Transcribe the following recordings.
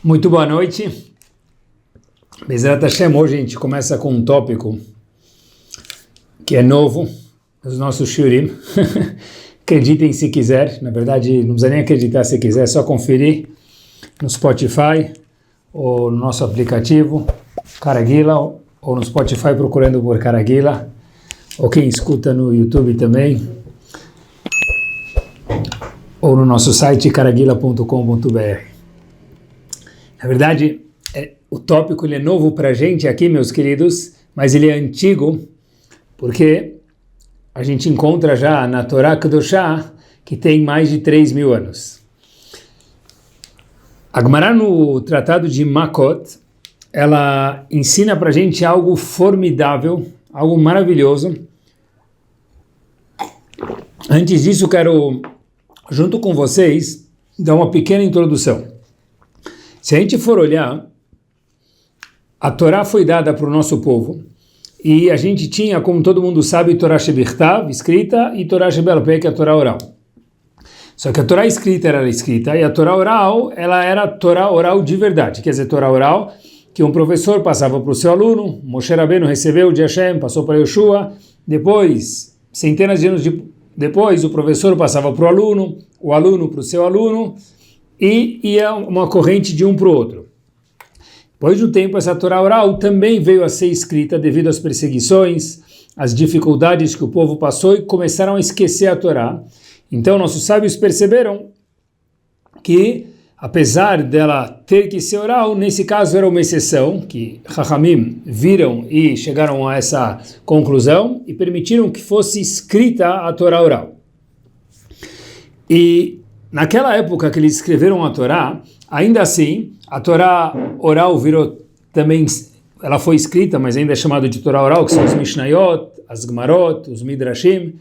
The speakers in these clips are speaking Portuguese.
Muito boa noite. Bezerra Hashem, hoje a gente começa com um tópico que é novo nos nossos shurim. Acreditem se quiser, na verdade não precisa nem acreditar se quiser, é só conferir no Spotify ou no nosso aplicativo Caraguila, ou no Spotify procurando por Caraguila, ou quem escuta no YouTube também, ou no nosso site caraguila.com.br. Na verdade, o tópico ele é novo para a gente aqui, meus queridos, mas ele é antigo, porque a gente encontra já na Torá Kedoshá, que tem mais de 3.000 anos. A Gemara no Tratado de Makot, ela ensina para a gente algo formidável, algo maravilhoso. Antes disso, quero, junto com vocês, dar uma pequena introdução. Se a gente for olhar, a Torá foi dada para o nosso povo e a gente tinha, como todo mundo sabe, Torá Shebichtav, escrita, e Torá Shebel-Peh, que é a Torá oral. Só que a Torá escrita era escrita e a Torá oral, ela era Torá oral de verdade. Quer dizer, Torá oral que um professor passava para o seu aluno, Moshe Rabbeinu recebeu de Hashem, passou para Yoshua, depois, centenas de anos depois, o professor passava para o aluno para o seu aluno, e ia uma corrente de um para o outro. Depois de um tempo, essa Torá oral também veio a ser escrita devido às perseguições, às dificuldades que o povo passou e começaram a esquecer a Torá. Então, nossos sábios perceberam que, apesar dela ter que ser oral, nesse caso era uma exceção, que Chachamim viram e chegaram a essa conclusão e permitiram que fosse escrita a Torá oral. E naquela época que eles escreveram a Torá, ainda assim, a Torá oral virou também, ela foi escrita, mas ainda é chamada de Torá oral, que são os Mishnayot, as Gemarot, os Midrashim.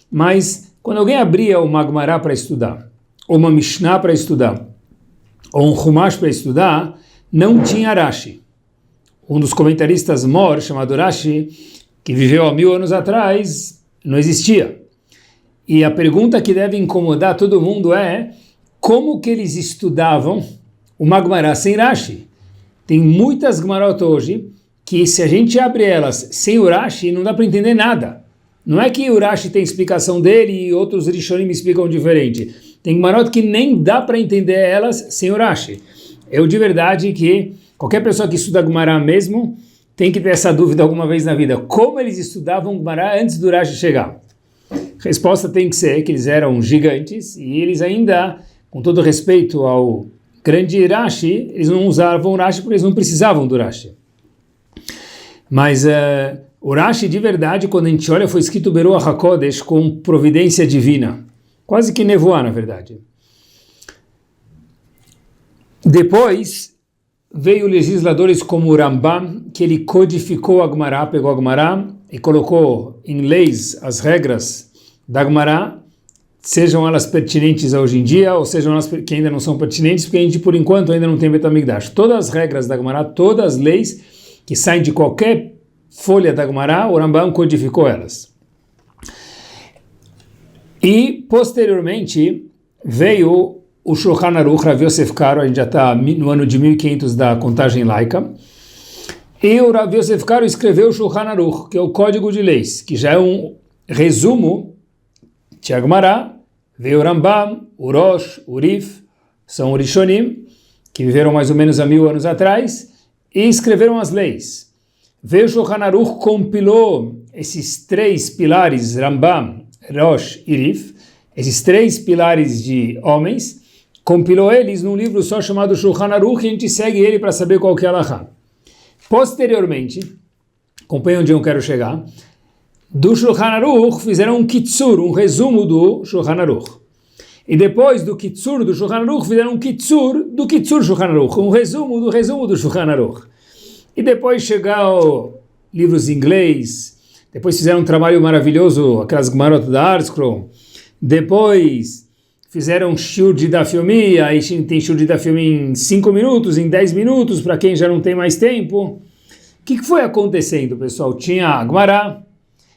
Mas quando alguém abria uma Gemara para estudar, ou uma Mishnah para estudar, ou um Chumash para estudar, não tinha Rashi. Um dos comentaristas Mor, chamado Rashi, que viveu há 1000 anos atrás, não existia. E a pergunta que deve incomodar todo mundo é como que eles estudavam uma Gemara sem Rashi? Tem muitas Gemarot hoje que se a gente abre elas sem o Rashi não dá para entender nada. Não é que o Rashi tem explicação dele e outros Rishonim explicam diferente. Tem Gemarot que nem dá para entender elas sem o Rashi. Eu de verdade que qualquer pessoa que estuda Gemara mesmo tem que ter essa dúvida alguma vez na vida. Como eles estudavam Gemara antes do Rashi chegar? A resposta tem que ser que eles eram gigantes e eles ainda, com todo respeito ao grande Rashi, eles não usavam Rashi porque eles não precisavam do Rashi. Mas o Rashi de verdade, quando a gente olha, foi escrito Beruach HaKodesh com providência divina. Quase que nevoar, na verdade. Depois veio legisladores como o Rambam, que ele codificou a Gemara, pegou a Gemara e colocou em leis as regras da Gemara, sejam elas pertinentes a hoje em dia, ou sejam elas que ainda não são pertinentes, porque a gente, por enquanto, ainda não tem Beit HaMikdash. Todas as regras da Gemara, todas as leis que saem de qualquer folha da Gemara, o Rambam codificou elas. E, posteriormente, veio o Shulchan Aruch, Rav Yosef Karo, a gente já está no ano de 1500 da contagem laica, e o Rav Yosef Karo escreveu o Shulchan Aruch, que é o Código de Leis, que já é um resumo. Tinha Gemara, veio o Rambam, o Rosh, o Rif, são o Rishonim, que viveram mais ou menos há 1000 anos atrás, e escreveram as leis. Veio o Shulchan Aruch, compilou esses 3 pilares, Rambam, Rosh e Rif, esses 3 pilares de homens, compilou eles num livro só chamado Shulchan Aruch, e a gente segue ele para saber qual que é a halakha. Posteriormente, acompanha onde eu quero chegar, do Shulchan Aruch fizeram um Kitsur, um resumo do Shulchan Aruch. E depois do Kitsur do Shulchan Aruch fizeram um Kitsur do Kitsur Shulchan Aruch, um resumo do Shulchan Aruch. E depois chegaram livros em inglês, depois fizeram um trabalho maravilhoso, aquelas Gemarot da ArtScroll, depois fizeram shiur de Daf Yomi, aí tem shiur de Daf Yomi em 5 minutos, em 10 minutos, para quem já não tem mais tempo. O que foi acontecendo, pessoal? Tinha a Gemara,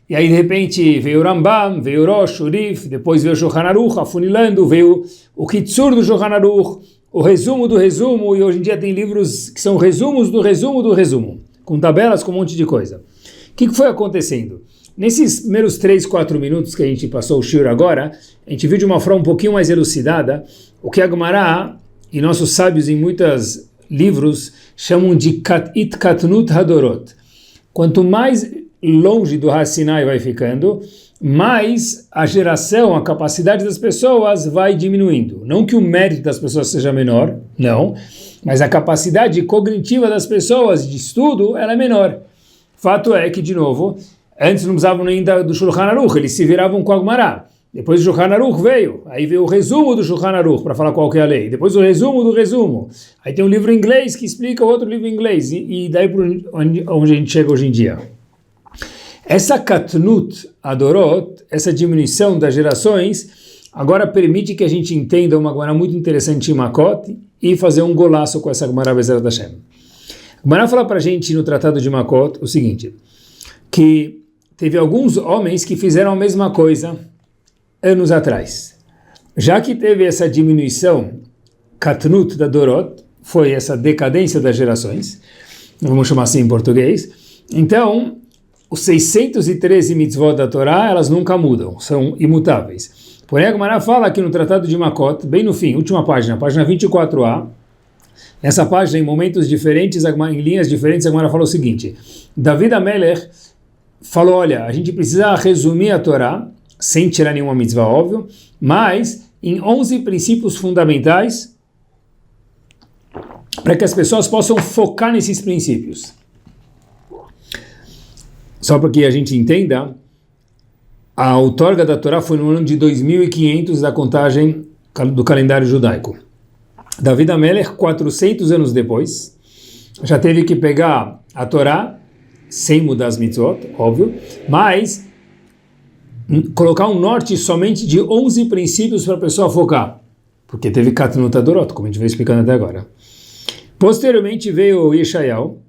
E aí, de repente, veio o Rambam, veio o Rosh, o Rif, depois veio o Shulchan Aruch, afunilando, veio o Kitsur do Shulchan Aruch, o resumo do resumo, e hoje em dia tem livros que são resumos do resumo do resumo, com tabelas, com um monte de coisa. O que foi acontecendo? Nesses primeiros 3, 4 minutos que a gente passou o shiur agora, a gente viu de uma forma um pouquinho mais elucidada o que a Gemara e nossos sábios em muitos livros chamam de Itkatnut Hadorot. Quanto mais longe do Har Sinai vai ficando, mais a geração, a capacidade das pessoas vai diminuindo. Não que o mérito das pessoas seja menor, não, mas a capacidade cognitiva das pessoas de estudo ela é menor. Fato é que, de novo, antes não precisavam nem do Shulchan Aruch, eles se viravam com a Gemara. Depois o Shulchan Aruch veio, aí veio o resumo do Shulchan Aruch para falar qual que é a lei. Depois o resumo do resumo. Aí tem um livro em inglês que explica o outro livro em inglês. E daí para onde a gente chega hoje em dia. Essa Katnut Adorot, essa diminuição das gerações, agora permite que a gente entenda uma Gemara muito interessante em Makot e fazer um golaço com essa Gemara Bezerat Hashem. A Gemara fala para a gente no Tratado de Makot o seguinte, que teve alguns homens que fizeram a mesma coisa anos atrás. Já que teve essa diminuição, Katnut da Dorot, foi essa decadência das gerações, vamos chamar assim em português, então os 613 mitzvot da Torá, elas nunca mudam, são imutáveis. Porém, a Gemara fala aqui no Tratado de Makot, bem no fim, última página 24a, nessa página, em momentos diferentes, em linhas diferentes, a Gemara fala o seguinte, David HaMelech falou, olha, a gente precisa resumir a Torá, sem tirar nenhuma mitzvah, óbvio, mas em 11 princípios fundamentais, para que as pessoas possam focar nesses princípios. Só para que a gente entenda, a outorga da Torá foi no ano de 2500 da contagem do calendário judaico. David HaMelech, 400 anos depois, já teve que pegar a Torá, sem mudar as mitzvot, óbvio, mas colocar um norte somente de 11 princípios para a pessoa focar, porque teve Katnut Adorot, como a gente veio explicando até agora. Posteriormente veio Yeshayahu,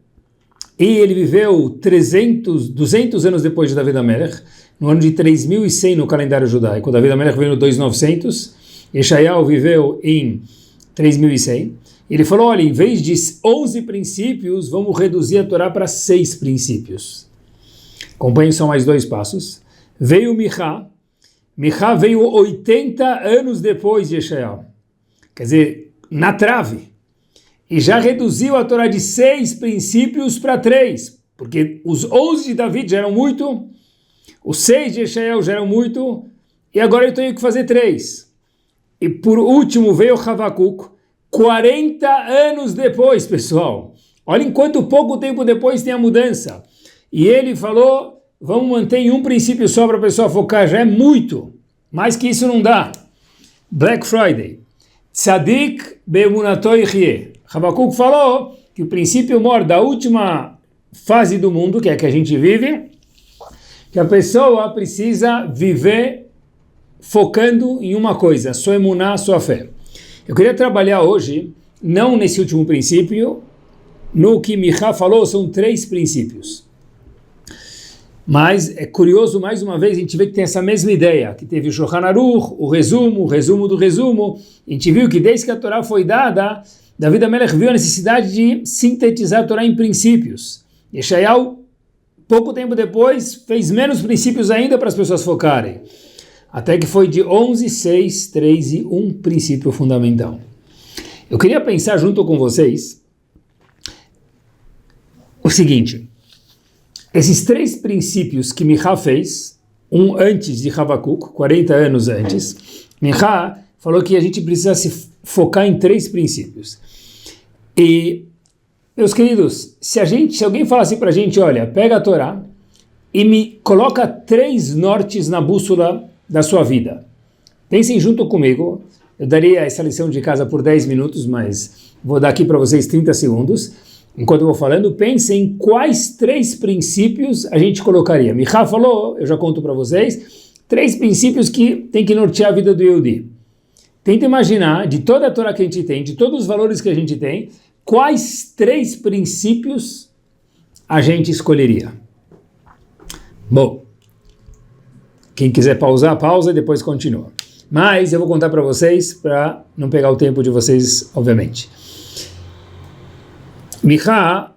e ele viveu 200 anos depois de David HaMelech, no ano de 3100 no calendário judaico. David HaMelech veio no 2900, Yeshayahu viveu em 3100. Ele falou, olha, em vez de 11 princípios, vamos reduzir a Torá para 6 princípios. Acompanhem só mais 2 passos. Veio Michá veio 80 anos depois de Yeshayahu. Quer dizer, na trave. E já reduziu a Torá de 6 princípios para 3, porque os 11 de David já eram muito, os 6 de Yeshayahu já eram muito, e agora eu tenho que fazer 3. E por último veio Havakuk, 40 anos depois, pessoal. Olhem quanto pouco tempo depois tem a mudança. E ele falou, vamos manter em um princípio só para a pessoa focar, já é muito, mais que isso não dá. Black Friday. Tzadik be'emunato yichyeh. Havakuk falou que o princípio maior da última fase do mundo, que é a que a gente vive, que a pessoa precisa viver focando em uma coisa, sua emuná, sua fé. Eu queria trabalhar hoje, não nesse último princípio, no que Michá falou, são 3 princípios. Mas é curioso, mais uma vez, a gente vê que tem essa mesma ideia, que teve o Shulchan Aruch, o resumo do resumo. A gente viu que desde que a Torá foi dada, David HaMelech viu a necessidade de sintetizar a Torá em princípios. Yeshayahu, pouco tempo depois, fez menos princípios ainda para as pessoas focarem. Até que foi de 11, 6, 3 e 1 princípio fundamental. Eu queria pensar junto com vocês o seguinte, esses 3 princípios que Michá fez, um antes de Havakuk, 40 anos antes, Michá falou que a gente precisa se focar em 3 princípios. E, meus queridos, se alguém fala assim para a gente, olha, pega a Torá e me coloca 3 nortes na bússola da sua vida. Pensem junto comigo, eu daria essa lição de casa por 10 minutos, mas vou dar aqui para vocês 30 segundos. Enquanto eu vou falando, pensem quais 3 princípios a gente colocaria. Michá falou, eu já conto para vocês, 3 princípios que tem que nortear a vida do Yehudi. Tenta imaginar, de toda a Torá que a gente tem, de todos os valores que a gente tem, quais 3 princípios a gente escolheria. Bom, quem quiser pausar, pausa e depois continua. mas eu vou contar para vocês, para não pegar o tempo de vocês, obviamente. Micha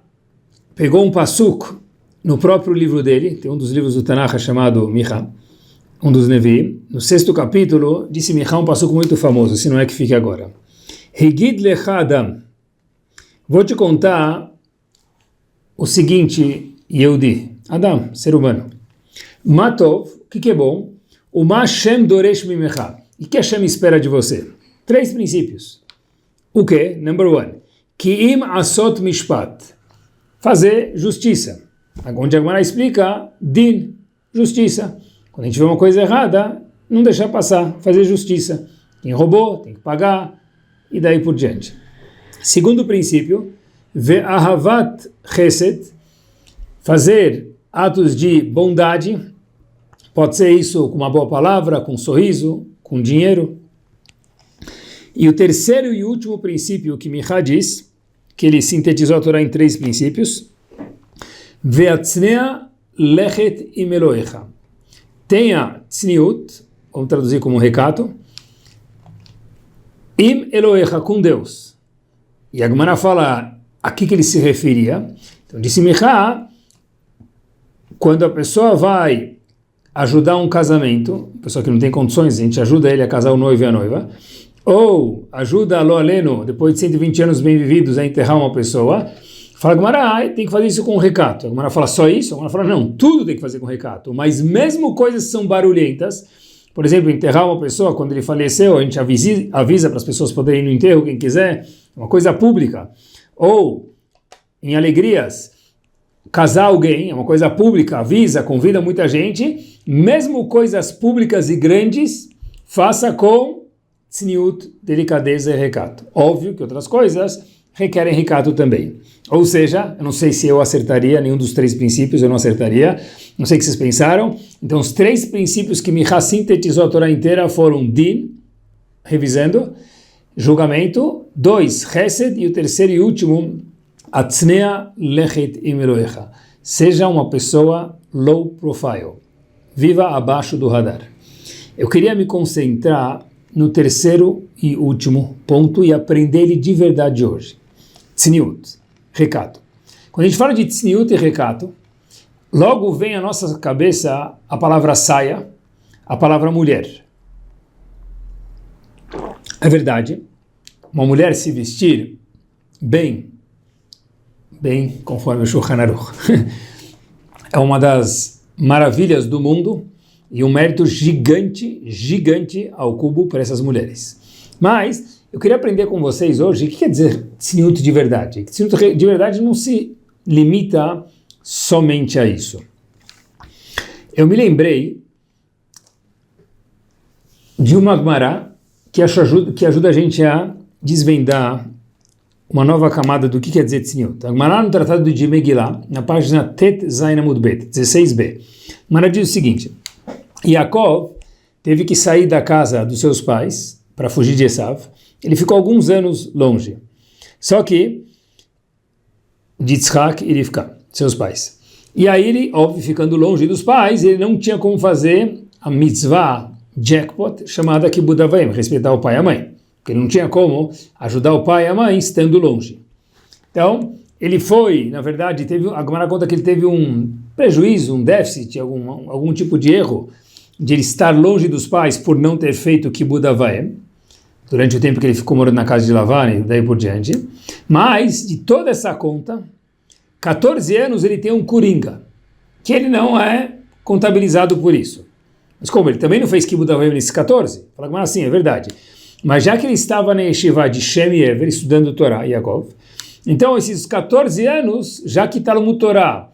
pegou um pasuk no próprio livro dele, tem um dos livros do Tanakh chamado Micha, um dos Nevi, no 6º capítulo, disse Micha um pasuk muito famoso, se não é que fique agora. Higid lecha Adam. Vou te contar o seguinte, Yehudi, Adam, ser humano. Matov, o que é bom? O ma Hashem doresh mimecha. E o que Hashem espera de você? 3 princípios. O que? Number 1. Ki'im asot mishpat. Fazer justiça. Onde a Gemara explica, din, justiça. Quando a gente vê uma coisa errada, não deixar passar, fazer justiça. Quem roubou, tem que pagar, e daí por diante. Segundo princípio, ve'ahavat chesed, fazer atos de bondade, pode ser isso com uma boa palavra, com um sorriso, com dinheiro. E o terceiro e último princípio que Micha diz, que ele sintetizou a Torá em 3 princípios, ve'atznea lechet im Elohecha. Tenha tzniut, vamos traduzir como recato, im Elohecha, com Deus. E a Gemara fala a que ele se referia. Então disse Micha, quando a pessoa vai ajudar um casamento, pessoa que não tem condições, a gente ajuda ele a casar o noivo e a noiva, ou ajuda a lo aleno, depois de 120 anos bem vividos, a enterrar uma pessoa, fala Gemara, tem que fazer isso com recato. A Gemara fala só isso? A Gemara fala não, tudo tem que fazer com recato, mas mesmo coisas que são barulhentas, por exemplo, enterrar uma pessoa, quando ele faleceu, a gente avisa para as pessoas poderem ir no enterro, quem quiser, uma coisa pública, ou em alegrias, casar alguém, é uma coisa pública, avisa, convida muita gente, mesmo coisas públicas e grandes, faça com tzniut, delicadeza e recato. Óbvio que outras coisas requerem recato também. Ou seja, eu não sei se eu acertaria, nenhum dos 3 princípios eu não acertaria, não sei o que vocês pensaram. Então os 3 princípios que Micha sintetizou a Torá inteira foram din, revisando, julgamento, 2, chesed, e o terceiro e último, Atznea lechet im Elohecha. Seja uma pessoa low profile. Viva abaixo do radar. Eu queria me concentrar no terceiro e último ponto e aprender ele de verdade hoje. Tzniut, recato. Quando a gente fala de tzniut e recato, logo vem à nossa cabeça a palavra saia, a palavra mulher. É verdade, uma mulher se vestir bem conforme o Shulchan Aruch, é uma das maravilhas do mundo e um mérito gigante ao cubo para essas mulheres. Mas eu queria aprender com vocês hoje o que quer dizer tzniut de verdade. Tzniut de verdade não se limita somente a isso. Eu me lembrei de uma Gemara que ajuda a gente a desvendar uma nova camada do que quer dizer tzniut. A Gemara no Tratado de Megillah, na página Tet Zayin Amud Bet, 16b, a Gemara diz o seguinte: Yaakov teve que sair da casa dos seus pais para fugir de Esav. Ele ficou alguns anos longe. Só que de Yitzhak e Rivka, seus pais. E aí ele, óbvio, ficando longe dos pais, ele não tinha como fazer a mitzvah jackpot chamada Kibud Avayim, respeitar o pai e a mãe. Porque ele não tinha como ajudar o pai e a mãe estando longe. Então, ele foi, na verdade, a Gemara conta que ele teve um prejuízo, um déficit, algum tipo de erro, de ele estar longe dos pais por não ter feito Kibud Avayim, durante o tempo que ele ficou morando na casa de Lavan e daí por diante. Mas, de toda essa conta, 14 anos ele tem um coringa, que ele não é contabilizado por isso. Mas como ele também não fez Kibud Avayim nesses 14? Fala assim, é verdade. Mas já que ele estava na yeshiva de Shem e Ever, estudando Torá, Yaakov, então esses 14 anos, já que Talmud Torá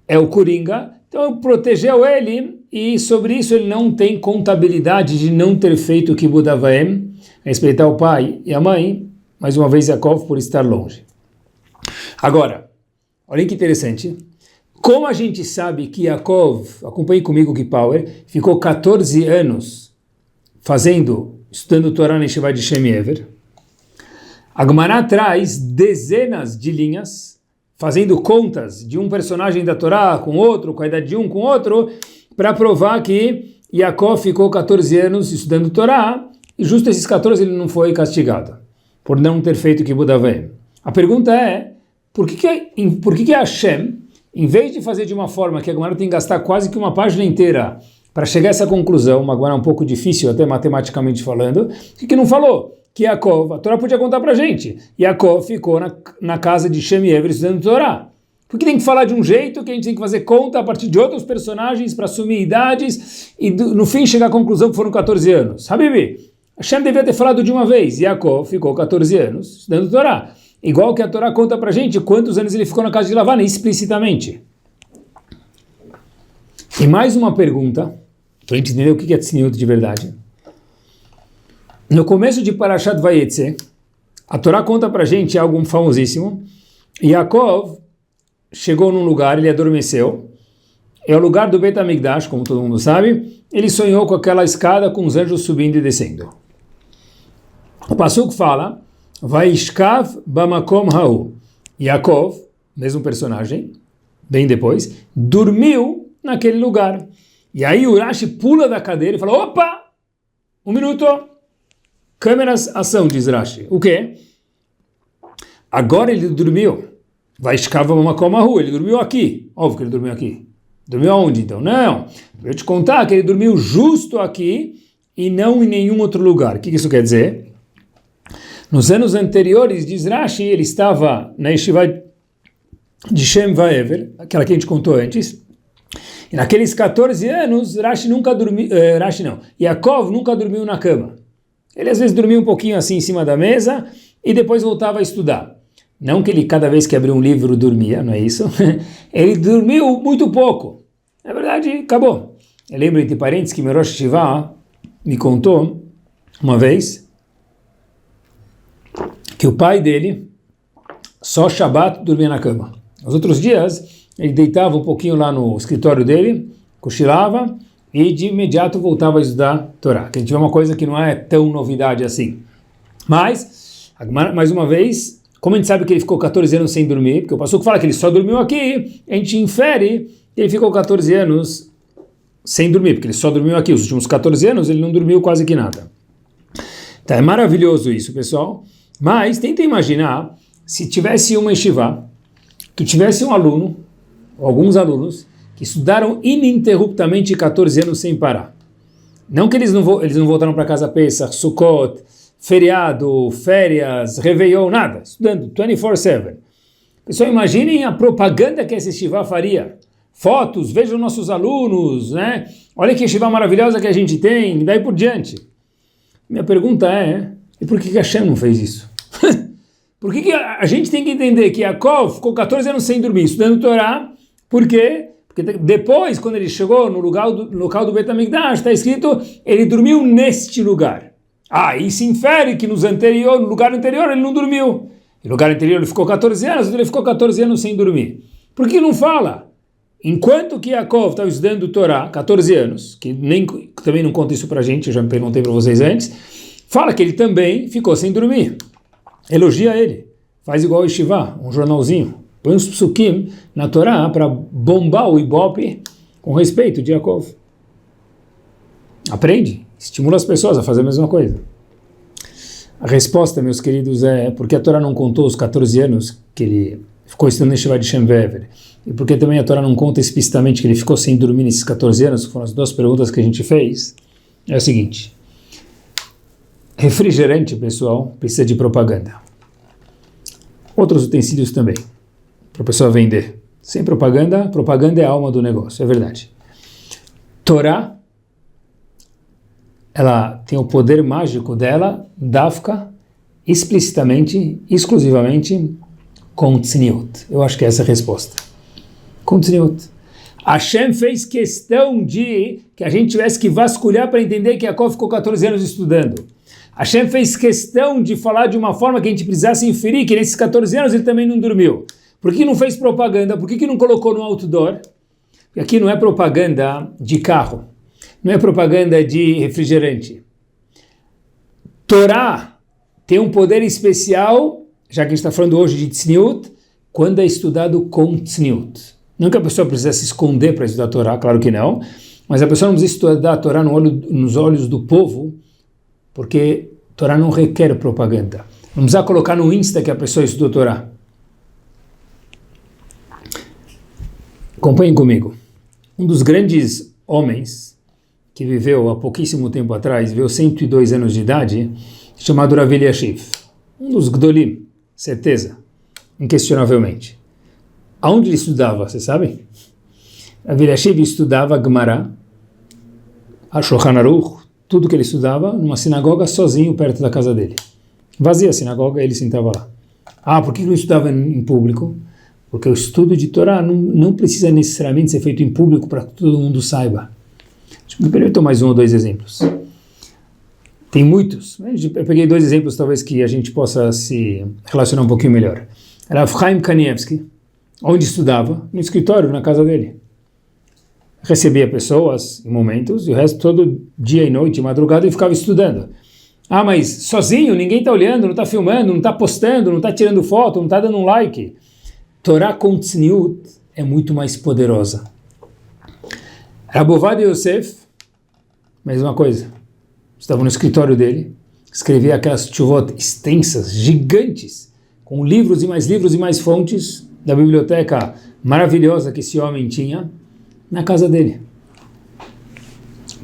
é o coringa, então protegeu ele, e sobre isso ele não tem contabilidade de não ter feito Kibud Avayim, respeitar o pai e a mãe, mais uma vez Yaakov por estar longe. Agora, olhem que interessante, como a gente sabe que Yaakov, acompanhe comigo que Power, ficou 14 anos estudando Torá na yeshiva de Shem e Ever, a Gemara traz dezenas de linhas, fazendo contas de um personagem da Torá com outro, com a idade de um com outro, para provar que Yaakov ficou 14 anos estudando Torá, e justo esses 14 ele não foi castigado, por não ter feito Kibud Avayim. A pergunta é, por que Hashem, em vez de fazer de uma forma que a Gemara tem que gastar quase que uma página inteira para chegar a essa conclusão, uma Gemara um pouco difícil até matematicamente falando, por que não falou que Yaakov, a Torá podia contar para a gente, Yaakov ficou na casa de Shem e Ever estudando Torá? Por que tem que falar de um jeito que a gente tem que fazer conta a partir de outros personagens para assumir idades e no fim chegar à conclusão que foram 14 anos? Habibi, Hashem devia ter falado de uma vez, Yaakov ficou 14 anos estudando Torá. Igual que a Torá conta pra gente quantos anos ele ficou na casa de Lavan, explicitamente. E mais uma pergunta, para a gente entender o que é tzniut de verdade. No começo de Parashat Vayetze, a Torá conta pra gente algo famosíssimo. Yaakov chegou num lugar, ele adormeceu. É o lugar do Beit HaMikdash, como todo mundo sabe. Ele sonhou com aquela escada com os anjos subindo e descendo. O Pasuk fala... Vaishkav bamakom ha'u. Yaakov, mesmo personagem, bem depois, dormiu naquele lugar. E aí o Rashi pula da cadeira e fala, opa, um minuto, câmeras, ação, diz Rashi. O quê? Agora ele dormiu. Vaishkav bamakom ha'u, ele dormiu aqui. Óbvio que ele dormiu aqui. Dormiu aonde então? Não, eu te contar que ele dormiu justo aqui e não em nenhum outro lugar. O que isso quer dizer? Nos anos anteriores, diz Rashi, ele estava na Yeshiva de Shem Vaever, aquela que a gente contou antes, e naqueles 14 anos, Rashi nunca dormiu, Yaakov nunca dormiu na cama. Ele às vezes dormia um pouquinho assim em cima da mesa, e depois voltava a estudar. Não que ele cada vez que abria um livro dormia, não é isso? Ele dormiu muito pouco. Na verdade, acabou. Eu lembro, entre parentes, que meu Rosh Hashivá me contou, uma vez, que o pai dele, só Shabbat, dormia na cama. Os outros dias, ele deitava um pouquinho lá no escritório dele, cochilava, e de imediato voltava a estudar Torá. Que a gente vê uma coisa que não é tão novidade assim. Mas, mais uma vez, como a gente sabe que ele ficou 14 anos sem dormir, porque o pastor fala que ele só dormiu aqui, a gente infere que ele ficou 14 anos sem dormir, porque ele só dormiu aqui. Os últimos 14 anos ele não dormiu quase que nada. Tá, é maravilhoso isso, pessoal. Mas tenta imaginar se tivesse uma yeshiva, que tivesse um aluno, ou alguns alunos, que estudaram ininterruptamente 14 anos sem parar. Não que eles não voltaram para casa Pesach, Sukkot, feriado, férias, Réveillon, nada. Estudando 24/7. Pessoal, imaginem a propaganda que essa yeshiva faria. Fotos, vejam nossos alunos, né? Olha que yeshiva maravilhosa que a gente tem, e daí por diante. Minha pergunta é, e por que Hashem não fez isso? Por que a gente tem que entender que Yaakov ficou 14 anos sem dormir, estudando Torá? Por quê? Porque depois, quando ele chegou no local do Beit HaMikdash, está escrito, ele dormiu neste lugar. E se infere que no lugar anterior ele não dormiu. No lugar anterior ele ficou 14 anos, ele ficou 14 anos sem dormir. Por que não fala? Enquanto que Yaakov estava estudando Torá, 14 anos, que também não conta isso para a gente, eu já me perguntei para vocês antes, fala que ele também ficou sem dormir. Elogia ele. Faz igual o Yeshiva, um jornalzinho. Põe uns psukim na Torá para bombar o Ibope com respeito de Yaakov. Aprende. Estimula as pessoas a fazer a mesma coisa. A resposta, meus queridos, é porque a Torá não contou os 14 anos que ele ficou estudando na Yeshiva de Shem Vever. E porque também a Torá não conta explicitamente que ele ficou sem dormir nesses 14 anos, que foram as duas perguntas que a gente fez, é o seguinte. Refrigerante, pessoal, precisa de propaganda. Outros utensílios também, para a pessoa vender. Sem propaganda, propaganda é a alma do negócio, é verdade. Torá, ela tem o poder mágico dela, dafka, explicitamente, exclusivamente, com tzniut. Eu acho que é essa a resposta. Com tzniut. Hashem fez questão de que a gente tivesse que vasculhar para entender que Yaakov ficou 14 anos estudando. Hashem fez questão de falar de uma forma que a gente precisasse inferir que nesses 14 anos ele também não dormiu. Por que não fez propaganda? Por que não colocou no outdoor? Porque aqui não é propaganda de carro. Não é propaganda de refrigerante. Torá tem um poder especial, já que a gente está falando hoje de tzniut, quando é estudado com tzniut. Não que a pessoa precisa se esconder para estudar Torá, claro que não, mas a pessoa não precisa estudar a Torá nos olhos do povo, porque a Torá não requer propaganda. Não precisa colocar no Insta que a pessoa estudou a Torá. Acompanhem comigo. Um dos grandes homens que viveu há pouquíssimo tempo atrás, viveu 102 anos de idade, chamado Rav Eliashiv. Um dos Gdolim, certeza, inquestionavelmente. Aonde ele estudava, você sabe? Rav Eliashiv estudava Gemara, a Shulchan Aruch, tudo que ele estudava, numa sinagoga sozinho perto da casa dele. Vazia a sinagoga, ele sentava lá. Ah, por que ele estudava em público? Porque o estudo de Torá não precisa necessariamente ser feito em público para que todo mundo saiba. Me permitam mais um ou dois exemplos. Tem muitos. Eu peguei dois exemplos talvez que a gente possa se relacionar um pouquinho melhor. Era Chaim Kanievsky, onde estudava, no escritório, na casa dele. Recebia pessoas em momentos, e o resto todo dia e noite, madrugada, ele ficava estudando. Ah, mas sozinho, ninguém está olhando, não está filmando, não está postando, não está tirando foto, não está dando um like. Torá com tzniut é muito mais poderosa. Rav Ovadia Yosef, mesma coisa. Estava no escritório dele, escrevia aquelas tshuvot extensas, gigantes, com livros e mais fontes da biblioteca maravilhosa que esse homem tinha na casa dele.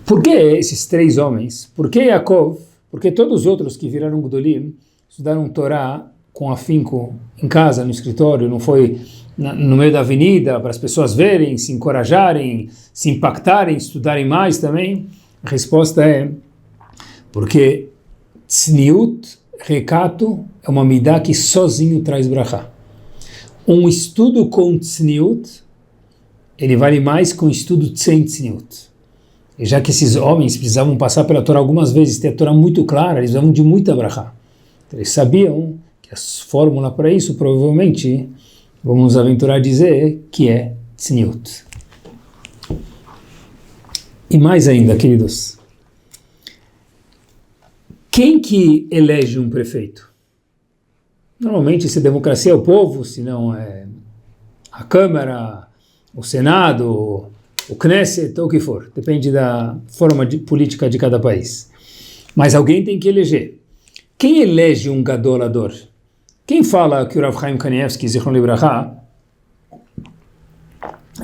Por que esses três homens? Por que Yaakov? Porque todos os outros que viraram Gdolim estudaram Torá com afinco em casa, no escritório, não foi no meio da avenida para as pessoas verem, se encorajarem, se impactarem, estudarem mais também? A resposta é porque tzniut, recato, é uma midah que sozinho traz brachá. Um estudo com tzniut, ele vale mais que um estudo sem tzniut. E já que esses homens precisavam passar pela Torá algumas vezes, ter a Torá muito clara, eles precisavam de muita brachá. Então, eles sabiam que a fórmula para isso, provavelmente, vamos nos aventurar a dizer, que é tzniut. E mais ainda, queridos, quem que elege um prefeito? Normalmente, se a democracia é o povo, se não é a Câmara, o Senado, o Knesset, ou o que for. Depende da forma política de cada país. Mas alguém tem que eleger. Quem elege um gadolador? Quem fala que o Rav Chaim Kanievsky, Zichron Libraha,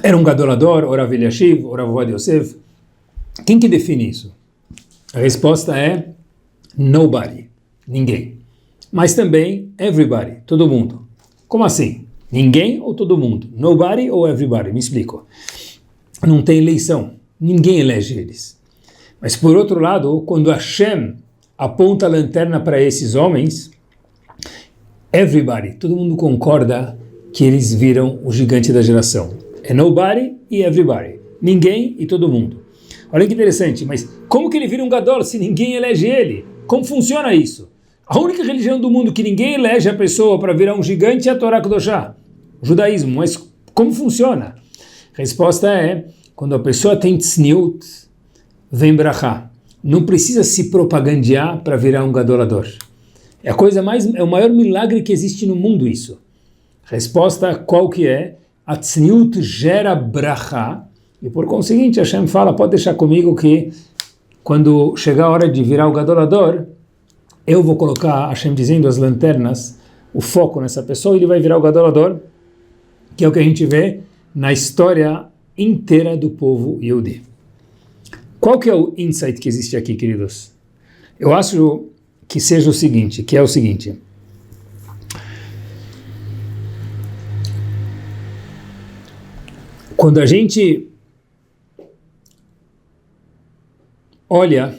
era um gadolador, ou Rav Eliashiv, ou Rav Ovadia Yosef? Quem que define isso? A resposta é nobody, ninguém. Mas também everybody, todo mundo. Como assim? Ninguém ou todo mundo? Nobody ou everybody? Me explico. Não tem eleição, ninguém elege eles. Mas por outro lado, quando Hashem aponta a lanterna para esses homens, everybody, todo mundo concorda que eles viram o gigante da geração. É nobody e everybody, ninguém e todo mundo. Olha que interessante, mas como que ele vira um gadol se ninguém elege ele? Como funciona isso? A única religião do mundo que ninguém elege a pessoa para virar um gigante é a Torá Kedoshá, o judaísmo. Mas como funciona? A resposta é, quando a pessoa tem tzniut, vem brachá. Não precisa se propagandear para virar um gadolador. É o maior milagre que existe no mundo isso. A resposta qual que é? A tzniut gera brachá, e por conseguinte Hashem fala, pode deixar comigo que quando chegar a hora de virar o gadolador, eu vou colocar, Hashem dizendo, as lanternas, o foco nessa pessoa, e ele vai virar o gadolador, que é o que a gente vê na história inteira do povo Yehudi. Qual que é o insight que existe aqui, queridos? Eu acho que seja o seguinte, que é o seguinte. Quando a gente olha,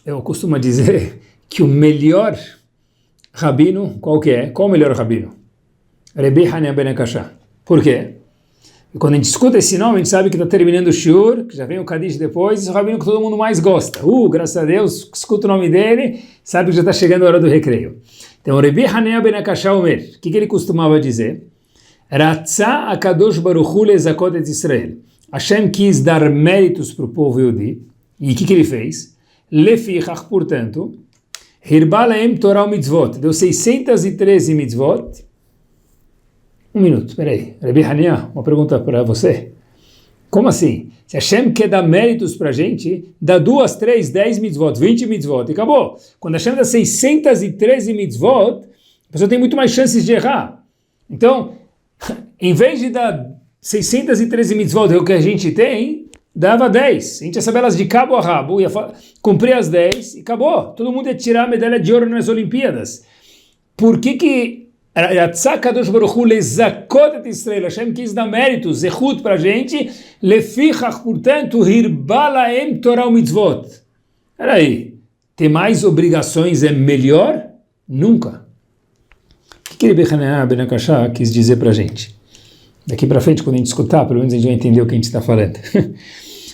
eu costumo dizer que o melhor rabino, qual que é? Qual o melhor rabino? Rebbe Hanania ben Akashá. Por quê? E quando a gente escuta esse nome, a gente sabe que está terminando o shiur, que já vem o Kadish depois, e é o rabino que todo mundo mais gosta. Graças a Deus, escuta o nome dele, sabe que já está chegando a hora do recreio. Então, Rebbe Hanania ben Akashá Omer, o que ele costumava dizer? Ratzah akadosh baruch hu lezakot et Israel. Hashem quis dar méritos para o povo Yehudi, e o que ele fez? Lefichach, portanto, Hirbá lahem Torah u mitzvot, deu 613 mitzvot. Um minuto, espera aí. Rebbe Hanania, uma pergunta para você. Como assim? Se Hashem quer dar méritos para a gente, dá 2, 3, 10 mitzvot, 20 mitzvot e acabou. Quando Hashem dá 613 mitzvot, a pessoa tem muito mais chances de errar. Então, em vez de dar 613 mitzvot, é o que a gente tem, dava 10. A gente ia saber elas de cabo a rabo, ia cumprir as 10 e acabou. Todo mundo ia tirar a medalha de ouro nas Olimpíadas. Por que Kadosh Baruch Hu lezakot et Israel? Hashem quis dar méritos, zechut para a gente, lefichach, portanto, hirbá lahem Torah mitzvot. Peraí, ter mais obrigações é melhor? Nunca. O que Rabbi Hanina ben Akashá quis dizer para a gente? Daqui para frente, quando a gente escutar, pelo menos a gente vai entender o que a gente está falando.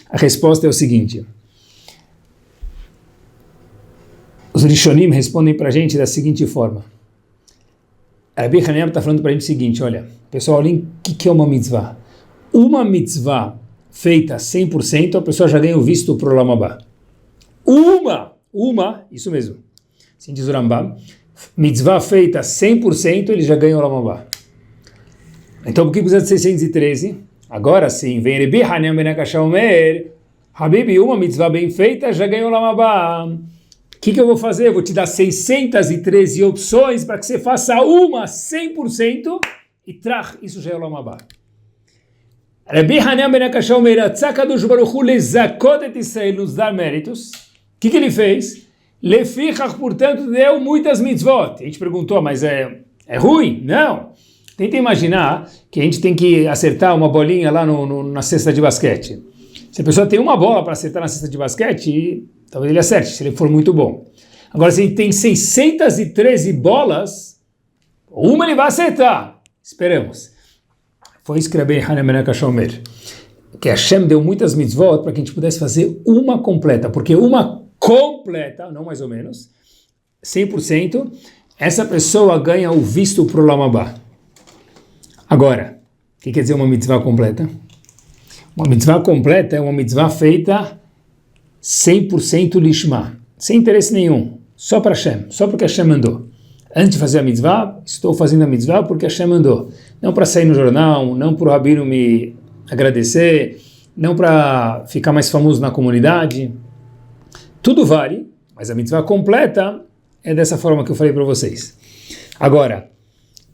A resposta é o seguinte. Os Rishonim respondem para a gente da seguinte forma. Rabbi Hanina está falando para a gente o seguinte, olha, pessoal, olhem o que é uma mitzvah. Uma mitzvah feita 100%, a pessoa já ganha o visto para o Olam Haba. Isso mesmo. Assim diz o Rambam, mitzvah feita 100%, ele já ganha o Olam Haba. Então, por que precisa de 613? Agora sim, vem Rabbi Hanina ben Akashá Omer, Habibi, uma mitzvah bem feita, já ganhou o Olam Haba. O que eu vou fazer? Eu vou te dar 613 opções para que você faça uma 100% e isso já é o Olam Haba. Rabbi Hanina ben Akashá Omer, Kadosh Baruch Hu lezakot et Israel, nos dar méritos. O que ele fez? Lefichach, portanto, deu muitas mitzvot. A gente perguntou, mas é ruim? Não. Tenta imaginar que a gente tem que acertar uma bolinha lá na cesta de basquete. Se a pessoa tem uma bola para acertar na cesta de basquete, talvez ele acerte, se ele for muito bom. Agora, se ele tem 613 bolas, uma ele vai acertar. Esperamos. Foi isso que Rabbi Hanina ben Akashá Omer. Que Hashem deu muitas mitzvot para que a gente pudesse fazer uma completa. Porque uma completa, não mais ou menos, 100%, essa pessoa ganha o visto para o Olam Haba. Agora, o que quer dizer uma mitzvah completa? Uma mitzvah completa é uma mitzvah feita 100% lishma, sem interesse nenhum, só para Hashem, só porque Hashem mandou. Antes de fazer a mitzvah, estou fazendo a mitzvah porque Hashem mandou. Não para sair no jornal, não para o rabino me agradecer, não para ficar mais famoso na comunidade. Tudo vale, mas a mitzvah completa é dessa forma que eu falei para vocês. Agora,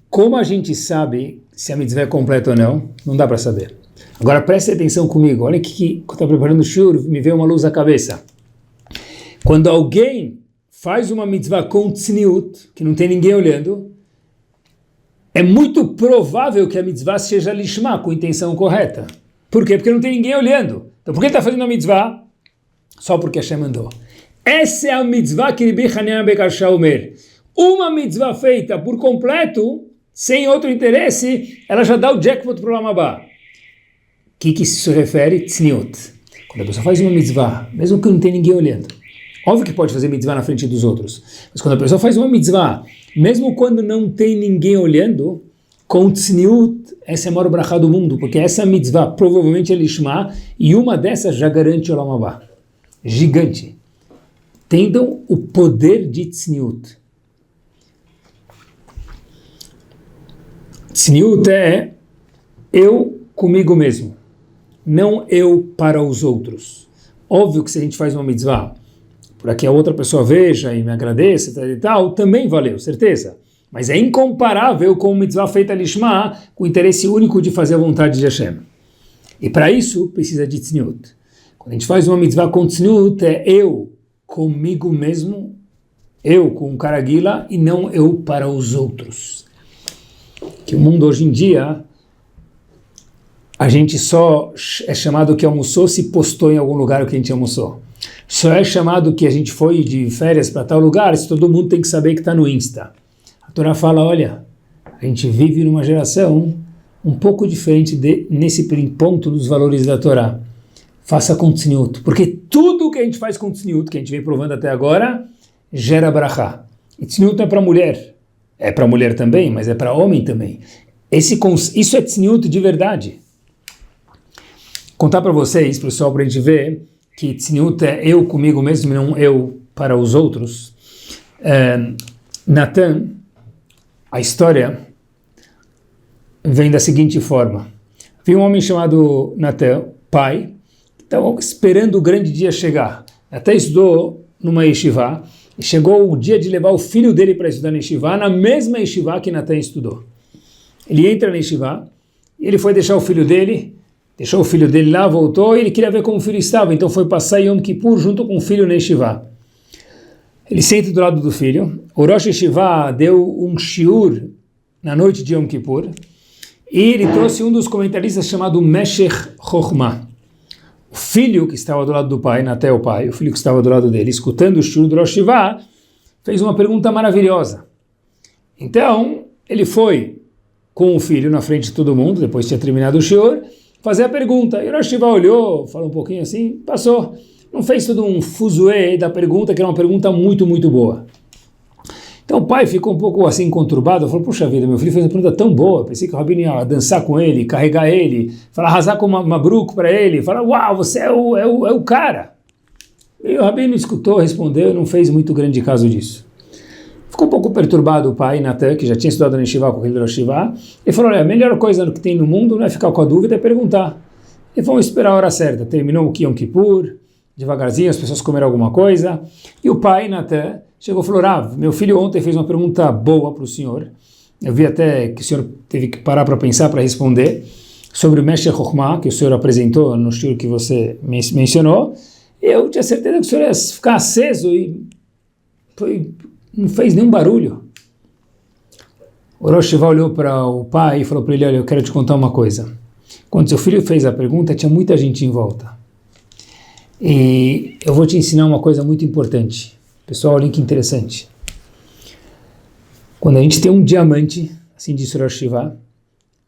como a gente sabe se a mitzvah é completa ou não? Não dá para saber. Agora preste atenção comigo. Olha que eu estou preparando o shiur, me veio uma luz à cabeça. Quando alguém faz uma mitzvah com tzniut, que não tem ninguém olhando, é muito provável que a mitzvah seja lishma, com intenção correta. Por quê? Porque não tem ninguém olhando. Então por que ele está fazendo a mitzvah? Só porque Hashem mandou. Essa é a mitzvah que Rabbi Hanina ben Akashá Omer. Uma mitzvah feita por completo, sem outro interesse, ela já dá o jackpot para o Olam Haba. O que isso se refere? Tzniut. Quando a pessoa faz uma mitzvah, mesmo que não tenha ninguém olhando, óbvio que pode fazer mitzvah na frente dos outros, mas quando a pessoa faz uma mitzvah, mesmo quando não tem ninguém olhando, com tzniut, essa é a maior brachá do mundo, porque essa mitzvah provavelmente é lishma, e uma dessas já garante o Olam Haba. Gigante. Entendam o poder de tzniut. Tzniut é eu comigo mesmo, não eu para os outros. Óbvio que se a gente faz uma mitzvah, para que a outra pessoa veja e me agradeça e tal, também valeu, certeza. Mas é incomparável com uma mitzvah feita lishma, com o interesse único de fazer a vontade de Hashem. E para isso precisa de tzniut. Quando a gente faz uma mitzvah com tzniut, é eu comigo mesmo, eu com o Karaguila, e não eu para os outros. Que o mundo hoje em dia, a gente só é chamado que almoçou se postou em algum lugar o que a gente almoçou. Só é chamado que a gente foi de férias para tal lugar se todo mundo tem que saber que está no Insta. A Torá fala, olha, a gente vive numa geração um pouco diferente nesse ponto dos valores da Torá. Faça com tzniut, porque tudo que a gente faz com tzniut, que a gente vem provando até agora, gera brachá. E tzniut não é para mulher. É para mulher também, mas é para homem também. Isso é tzniut de verdade. Contar para vocês, pessoal, para a gente ver que tzniut é eu comigo mesmo, não eu para os outros. Natan, a história vem da seguinte forma. Havia um homem chamado Natan, pai que estava esperando o grande dia chegar. Até estudou numa yeshiva, e chegou o dia de levar o filho dele para estudar na yeshiva, na mesma yeshiva que Natan estudou. Ele entra na yeshiva, e ele foi deixar o filho dele, deixou o filho dele lá, voltou, e ele queria ver como o filho estava, então foi passar Yom Kippur junto com o filho na yeshiva. Ele senta do lado do filho, o Rosh Yeshiva deu um shiur na noite de Yom Kippur, e ele trouxe um dos comentaristas chamado Meshech Chochmah. O filho que estava do lado do pai, até o pai, o filho que estava do lado dele, escutando o shiur do Rosh Yeshiva, fez uma pergunta maravilhosa. Então, ele foi com o filho na frente de todo mundo, depois tinha terminado o shiur, fazer a pergunta. E o Rosh Yeshiva olhou, falou um pouquinho assim, passou. Não fez todo um fuzuê da pergunta, que era uma pergunta muito, muito boa. Então o pai ficou um pouco assim conturbado, falou, puxa vida, meu filho fez uma pergunta tão boa, pensei que o Rabino ia dançar com ele, carregar ele, falar, arrasar com uma bruco para ele, falar, uau, você é o cara. E o Rabino escutou, respondeu, não fez muito grande caso disso. Ficou um pouco perturbado o pai, Natan, que já tinha estudado na yeshiva com aquele Rosh Yeshiva, e falou, olha, a melhor coisa que tem no mundo não é ficar com a dúvida, é perguntar. E vamos esperar a hora certa. Terminou o Yom Kippur, devagarzinho, as pessoas comeram alguma coisa, e o pai, Natan, chegou e falou, meu filho ontem fez uma pergunta boa para o senhor, eu vi até que o senhor teve que parar para pensar, para responder, sobre o Meshech Chochmah, que o senhor apresentou no estilo que você mencionou, eu tinha certeza que o senhor ia ficar aceso e não fez nenhum barulho. O Rosh Yeshiva olhou para o pai e falou para ele, olha, eu quero te contar uma coisa. Quando seu filho fez a pergunta, tinha muita gente em volta. E eu vou te ensinar uma coisa muito importante. Pessoal, olha que interessante. Quando a gente tem um diamante, assim disse o Rosh Yeshiva,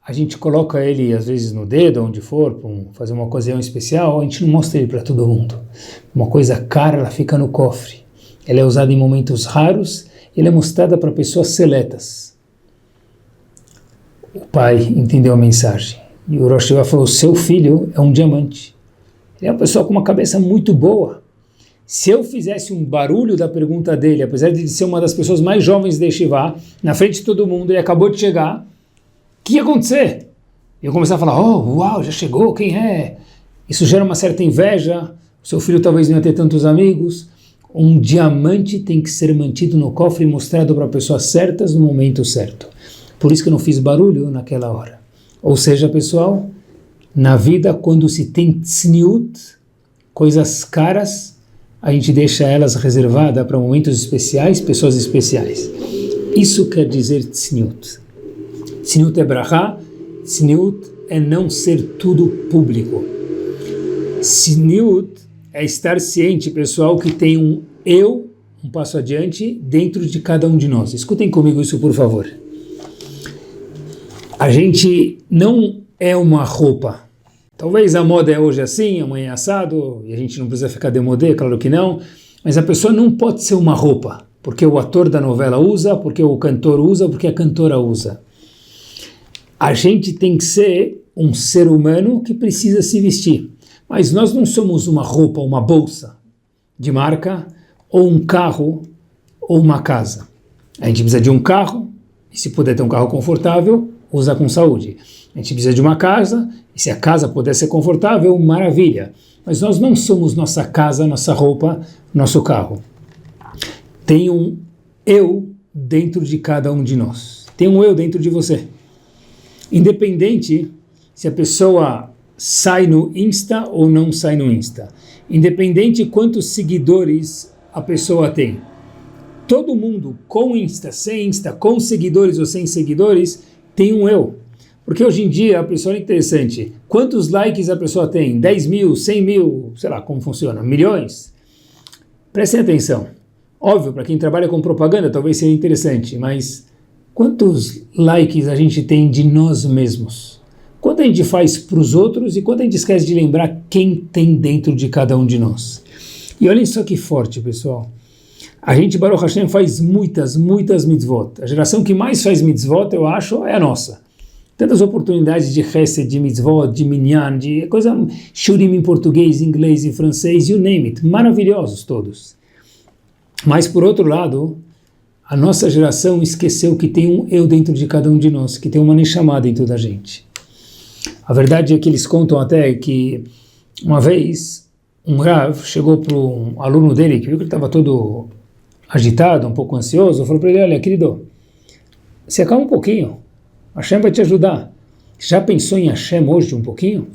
a gente coloca ele, às vezes, no dedo, onde for, para fazer uma ocasião especial, a gente não mostra ele para todo mundo. Uma coisa cara, ela fica no cofre. Ela é usada em momentos raros, ela é mostrada para pessoas seletas. O pai entendeu a mensagem. E o Rosh Yeshiva falou, seu filho é um diamante. Ele é uma pessoa com uma cabeça muito boa. Se eu fizesse um barulho da pergunta dele, apesar de ser uma das pessoas mais jovens da yeshiva, na frente de todo mundo, ele acabou de chegar, o que ia acontecer? Eu começar a falar, uau, já chegou, quem é? Isso gera uma certa inveja, o seu filho talvez não ia ter tantos amigos. Um diamante tem que ser mantido no cofre e mostrado para pessoas certas no momento certo. Por isso que eu não fiz barulho naquela hora. Ou seja, pessoal, na vida, quando se tem tzniut, coisas caras, a gente deixa elas reservadas para momentos especiais, pessoas especiais. Isso quer dizer tzniut. Tzniut é brachá, tzniut é não ser tudo público. Tzniut é estar ciente, pessoal, que tem um eu, um passo adiante, dentro de cada um de nós. Escutem comigo isso, por favor. A gente não é uma roupa. Talvez a moda é hoje assim, amanhã é assado, e a gente não precisa ficar demodé, claro que não, mas a pessoa não pode ser uma roupa, porque o ator da novela usa, porque o cantor usa, porque a cantora usa. A gente tem que ser um ser humano que precisa se vestir, mas nós não somos uma roupa, uma bolsa de marca, ou um carro, ou uma casa. A gente precisa de um carro, e se puder ter um carro confortável, usa com saúde. A gente precisa de uma casa, e se a casa puder ser confortável, maravilha. Mas nós não somos nossa casa, nossa roupa, nosso carro. Tem um eu dentro de cada um de nós. Tem um eu dentro de você. Independente se a pessoa sai no Insta ou não sai no Insta. Independente quantos seguidores a pessoa tem. Todo mundo com Insta, sem Insta, com seguidores ou sem seguidores, tem um eu. Porque hoje em dia, a pessoa é interessante. Quantos likes a pessoa tem? 10 mil, 100 mil, sei lá como funciona, milhões? Prestem atenção. Óbvio, para quem trabalha com propaganda, talvez seja interessante, mas quantos likes a gente tem de nós mesmos? Quanto a gente faz para os outros e quanto a gente esquece de lembrar quem tem dentro de cada um de nós? E olhem só que forte, pessoal. A gente, Baruch Hashem, faz muitas mitzvot. A geração que mais faz mitzvot, eu acho, é a nossa. Tantas oportunidades de chesed, de mitzvot, de minyan, de coisa, shurim em português, inglês e francês, you name it, maravilhosos todos. Mas, por outro lado, a nossa geração esqueceu que tem um eu dentro de cada um de nós, que tem uma neshama dentro da gente. A verdade é que eles contam até que Uma vez, um Rav chegou para um aluno dele, que viu que ele estava todo agitado, um pouco ansioso, falou para ele, olha, querido, se acalma um pouquinho, Hashem vai te ajudar. Já pensou em Hashem hoje um pouquinho?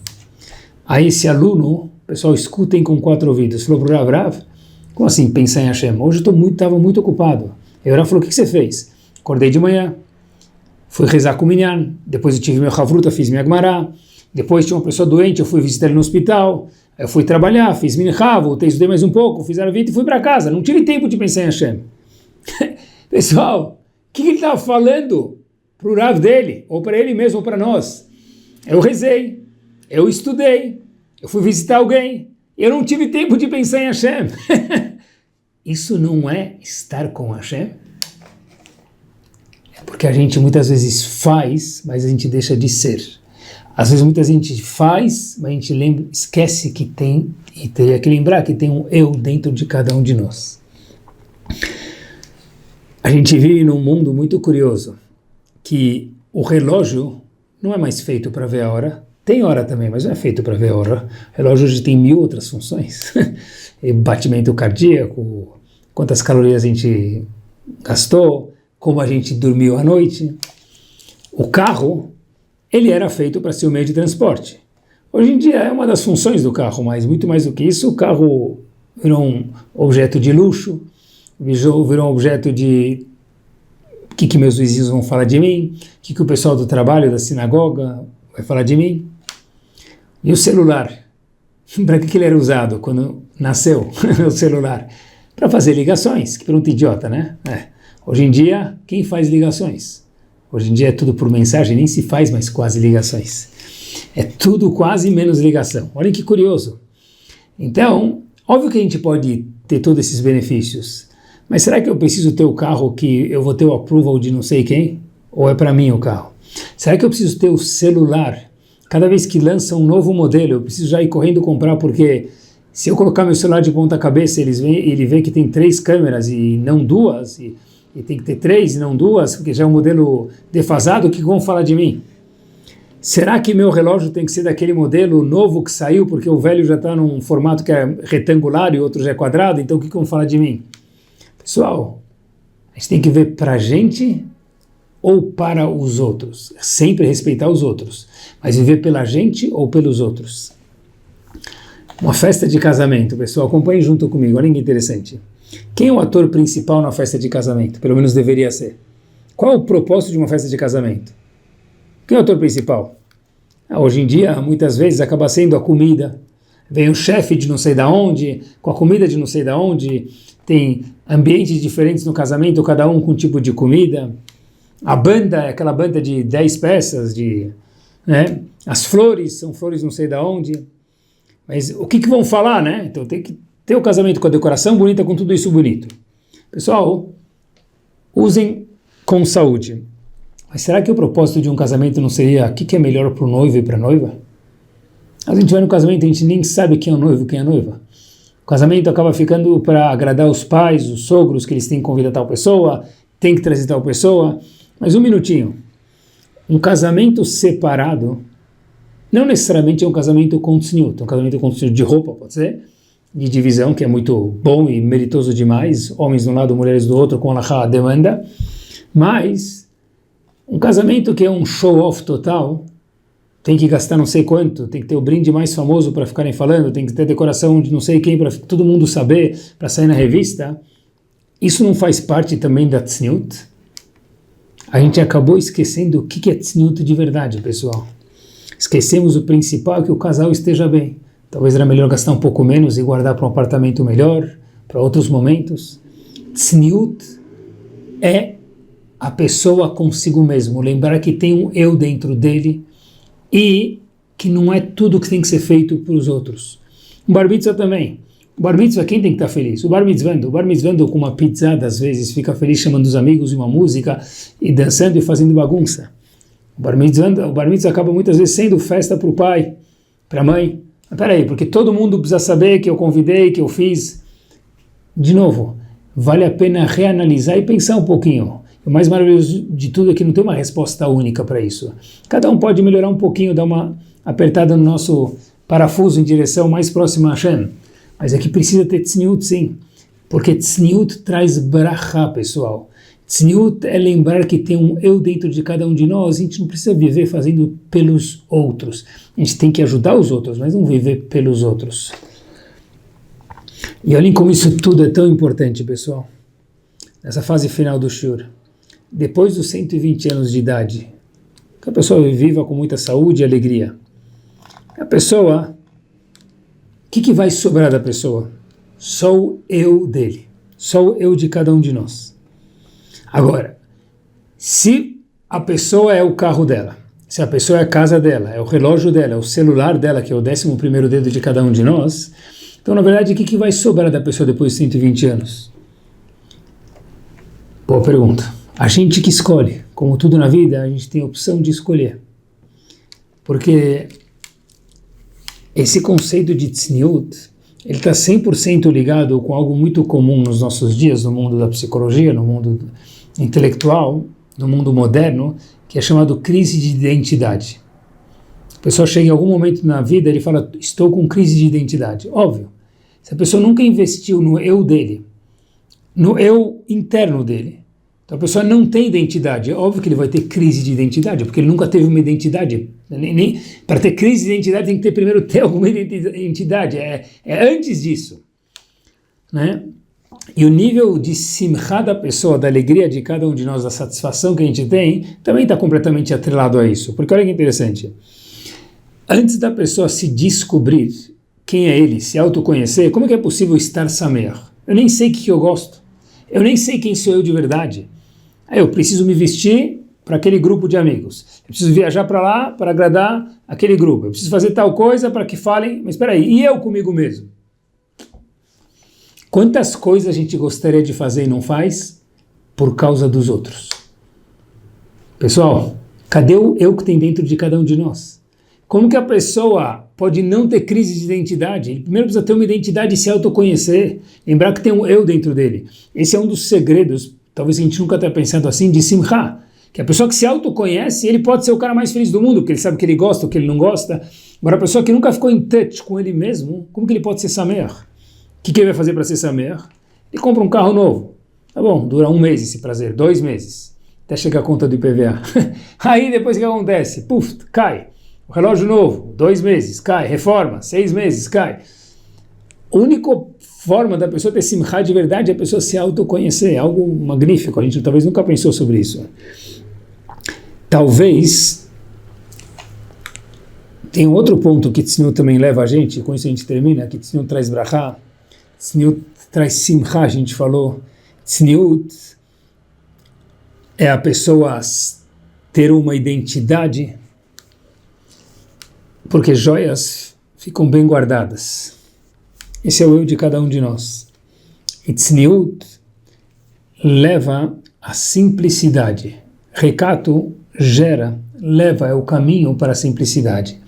Aí esse aluno, pessoal, escutem com 4 ouvidos, falou para o Rav, como assim pensar em Hashem? Hoje eu estava muito ocupado. Aí o Rav falou, o que você fez? Acordei de manhã, fui rezar com o Minyan, depois eu tive meu Havruta, fiz minha Gemara, depois tinha uma pessoa doente, eu fui visitar ele no hospital, aí eu fui trabalhar, fiz Minha, voltei, estudei mais um pouco, fiz Aravit e fui para casa, não tive tempo de pensar em Hashem. Pessoal, o que ele estava falando para o Rav dele, ou para ele mesmo, ou para nós? Eu rezei, eu estudei, eu fui visitar alguém, eu não tive tempo de pensar em Hashem. Isso não é estar com Hashem? É porque a gente muitas vezes faz, mas a gente deixa de ser. Às vezes muita gente faz, mas a gente esquece que tem, e teria que lembrar que tem um eu dentro de cada um de nós. A gente vive num mundo muito curioso, que o relógio não é mais feito para ver a hora, tem hora também, mas não é feito para ver a hora. O relógio hoje tem 1000 outras funções, batimento cardíaco, quantas calorias a gente gastou, como a gente dormiu à noite. O carro, ele era feito para ser um meio de transporte. Hoje em dia é uma das funções do carro, mas muito mais do que isso, o carro virou um objeto de luxo, virou um objeto de o que meus vizinhos vão falar de mim, o que o pessoal do trabalho, da sinagoga vai falar de mim. E o celular, para que ele era usado quando nasceu o celular? Para fazer ligações, que pergunta idiota, né? Hoje em dia, quem faz ligações? Hoje em dia é tudo por mensagem, nem se faz mais quase ligações. É tudo quase menos ligação. Olha que curioso. Então, óbvio que a gente pode ter todos esses benefícios, mas será que eu preciso ter o carro que eu vou ter o approval de não sei quem? Ou é para mim o carro? Será que eu preciso ter o celular? Cada vez que lança um novo modelo, eu preciso já ir correndo comprar, porque se eu colocar meu celular de ponta cabeça, ele vê que tem 3 câmeras e não 2, e tem que ter 3 e não 2, porque já é um modelo defasado, o que vão falar de mim? Será que meu relógio tem que ser daquele modelo novo que saiu, porque o velho já está num formato que é retangular e o outro já é quadrado, então o que vão falar de mim? Pessoal, a gente tem que ver para a gente ou para os outros. Sempre respeitar os outros, mas viver pela gente ou pelos outros. Uma festa de casamento, pessoal, acompanhem junto comigo, olha que interessante. Quem é o ator principal na festa de casamento? Pelo menos deveria ser. Qual é o propósito de uma festa de casamento? Quem é o ator principal? Hoje em dia, muitas vezes, acaba sendo a comida. Vem o chefe de não sei da onde, com a comida de não sei da onde, tem ambientes diferentes no casamento, cada um com um tipo de comida. A banda é aquela banda de 10 peças, né? As flores são flores não sei da onde. Mas o que vão falar, né? Então tem que ter o casamento com a decoração bonita, com tudo isso bonito. Pessoal, usem com saúde. Mas será que o propósito de um casamento não seria o que é melhor para o noivo e para a noiva? A gente vai no casamento e a gente nem sabe quem é o noivo e quem é a noiva. O casamento acaba ficando para agradar os pais, os sogros, que eles têm que convidar tal pessoa, tem que trazer tal pessoa. Mas um minutinho. Um casamento separado não necessariamente é um casamento com tzniut, um casamento com tzniut de roupa, pode ser, de divisão, que é muito bom e meritoso demais, homens de um lado, mulheres do outro, com a demanda, mas um casamento que é um show-off total, tem que gastar não sei quanto, tem que ter o brinde mais famoso para ficarem falando, tem que ter decoração de não sei quem para todo mundo saber, para sair na revista, isso não faz parte também da tzniut? A gente acabou esquecendo o que é tzniut de verdade, pessoal. Esquecemos o principal, que o casal esteja bem. Talvez era melhor gastar um pouco menos e guardar para um apartamento melhor, para outros momentos. Tzniut é a pessoa consigo mesmo, lembrar que tem um eu dentro dele e que não é tudo que tem que ser feito para os outros. O bar mitzvah também. O bar mitzvah, quem tem que estar feliz? O bar mitzvah com uma pizzada, às vezes, fica feliz chamando os amigos e uma música e dançando e fazendo bagunça. O bar mitzvah acaba muitas vezes sendo festa para o pai, para a mãe. Mas peraí, porque todo mundo precisa saber que eu convidei, que eu fiz. De novo, vale a pena reanalisar e pensar um pouquinho. O mais maravilhoso de tudo é que não tem uma resposta única para isso. Cada um pode melhorar um pouquinho, dar uma apertada no nosso parafuso em direção mais próxima a Hashem. Mas é que precisa ter tzniut, sim. Porque tzniut traz bracha, pessoal. Tzniut é lembrar que tem um eu dentro de cada um de nós. A gente não precisa viver fazendo pelos outros. A gente tem que ajudar os outros, mas não viver pelos outros. E olhem como isso tudo é tão importante, pessoal. Nessa fase final do Shur. Depois dos 120 anos de idade, que a pessoa viva com muita saúde e alegria. A pessoa, o que vai sobrar da pessoa? Só o eu dele. Só o eu de cada um de nós. Agora, se a pessoa é o carro dela, se a pessoa é a casa dela, é o relógio dela, é o celular dela, que é o 11º dedo de cada um de nós, então, na verdade, o que vai sobrar da pessoa depois de 120 anos? Boa pergunta. A gente que escolhe. Como tudo na vida, a gente tem a opção de escolher. Porque esse conceito de tzniut, ele está 100% ligado com algo muito comum nos nossos dias, no mundo da psicologia, no mundo intelectual, no mundo moderno, que é chamado crise de identidade. A pessoa chega em algum momento na vida, ele fala, estou com crise de identidade. Óbvio, se a pessoa nunca investiu no eu dele, no eu interno dele, então a pessoa não tem identidade. É óbvio que ele vai ter crise de identidade, porque ele nunca teve uma identidade. Para ter crise de identidade tem que primeiro ter alguma identidade. É antes disso. Né? E o nível de simcha da pessoa, da alegria de cada um de nós, da satisfação que a gente tem, também está completamente atrelado a isso. Porque olha que interessante. Antes da pessoa se descobrir quem é ele, se autoconhecer, como é que é possível estar samer? Eu nem sei o que eu gosto. Eu nem sei quem sou eu de verdade. Aí eu preciso me vestir para aquele grupo de amigos. Eu preciso viajar para lá para agradar aquele grupo. Eu preciso fazer tal coisa para que falem, mas espera aí, e eu comigo mesmo? Quantas coisas a gente gostaria de fazer e não faz por causa dos outros? Pessoal, cadê o eu que tem dentro de cada um de nós? Como que a pessoa pode não ter crise de identidade? Ele primeiro precisa ter uma identidade e se autoconhecer, lembrar que tem um eu dentro dele. Esse é um dos segredos, talvez a gente nunca tenha pensado assim, de simcha, que a pessoa que se autoconhece, ele pode ser o cara mais feliz do mundo, porque ele sabe o que ele gosta, o que ele não gosta. Agora, a pessoa que nunca ficou em touch com ele mesmo, como que ele pode ser samer? O que ele vai fazer para ser samer? Ele compra um carro novo. Tá bom, dura 1 mês esse prazer, 2 meses, até chegar a conta do IPVA. Aí depois o que acontece? Puf, cai. O relógio novo, 2 meses, cai. Reforma, 6 meses, cai. A única forma da pessoa ter simcha de verdade é a pessoa se autoconhecer. É algo magnífico. A gente talvez nunca pensou sobre isso. Talvez tem um outro ponto que tzniut também leva a gente, com isso a gente termina, que tzniut traz brachá, tzniut traz simcha, a gente falou. Tzniut é a pessoa ter uma identidade, porque joias ficam bem guardadas. Esse é o eu de cada um de nós. E tzniut leva a simplicidade. Recato leva, é o caminho para a simplicidade.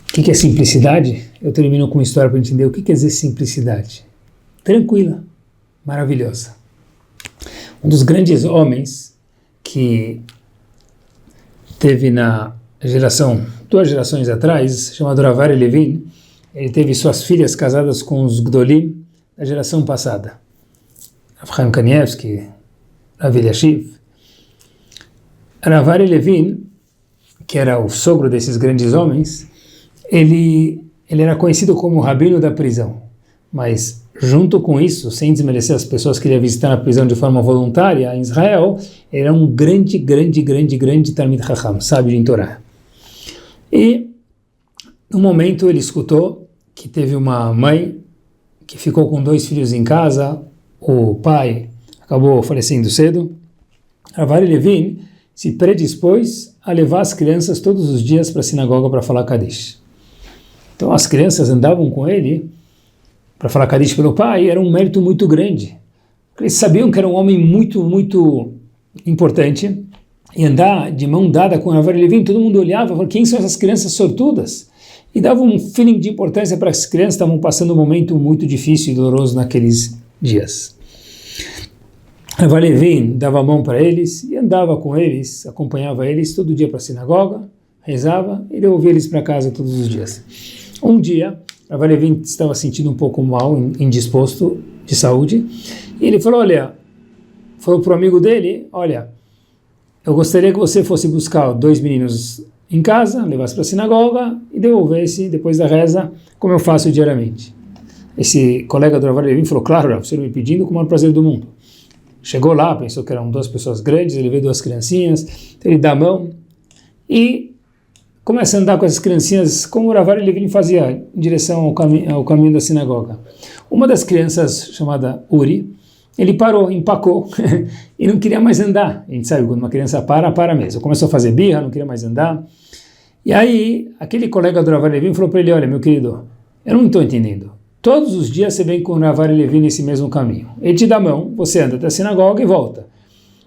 O que é simplicidade? Eu termino com uma história para entender o que quer dizer simplicidade. Tranquila, maravilhosa. Um dos grandes homens que teve na geração, 2 gerações atrás, chamado Rav Aryeh Levin, ele teve suas filhas casadas com os Gdolim da geração passada. Rav Chaim Kanievsky, Rav Eliashiv. Rav Aryeh Levin, que era o sogro desses grandes homens, ele era conhecido como o rabino da prisão. Mas, junto com isso, sem desmerecer as pessoas que ele ia visitar na prisão de forma voluntária em Israel, ele era um grande Talmid Chacham, sábio em Torá. E, no momento, ele escutou que teve uma mãe que ficou com 2 filhos em casa, o pai acabou falecendo cedo. Rav Aryeh Levin se predispôs a levar as crianças todos os dias para a sinagoga para falar Kadish. Então as crianças andavam com ele para falar Kadish pelo pai, era um mérito muito grande. Eles sabiam que era um homem muito importante, e andar de mão dada com Rav Aryeh Levin, todo mundo olhava e falava, quem são essas crianças sortudas? E dava um feeling de importância para as crianças que estavam passando um momento muito difícil e doloroso naqueles dias. Rav Aryeh Levin dava a mão para eles e andava com eles, acompanhava eles todo dia para a sinagoga, rezava e devolvia eles para casa todos os dias. Um dia, Rav Levin estava sentindo um pouco mal, indisposto de saúde, e ele falou para o amigo dele, olha, eu gostaria que você fosse buscar 2 meninos em casa, levasse para a sinagoga e devolvesse depois da reza, como eu faço diariamente. Esse colega do Rav Levin falou, claro, você me pedindo com o maior prazer do mundo. Chegou lá, pensou que eram 2 pessoas grandes, ele veio 2 criancinhas, ele dá a mão e começa a andar com essas criancinhas como o Rav Levin fazia em direção ao caminho da sinagoga. Uma das crianças, chamada Uri, ele parou, empacou e não queria mais andar. A gente sabe, quando uma criança para mesmo. Começou a fazer birra, não queria mais andar. E aí, aquele colega do Rav Levin falou para ele, olha, meu querido, eu não estou entendendo. Todos os dias você vem com o Rav Levin nesse mesmo caminho. Ele te dá a mão, você anda até a sinagoga e volta.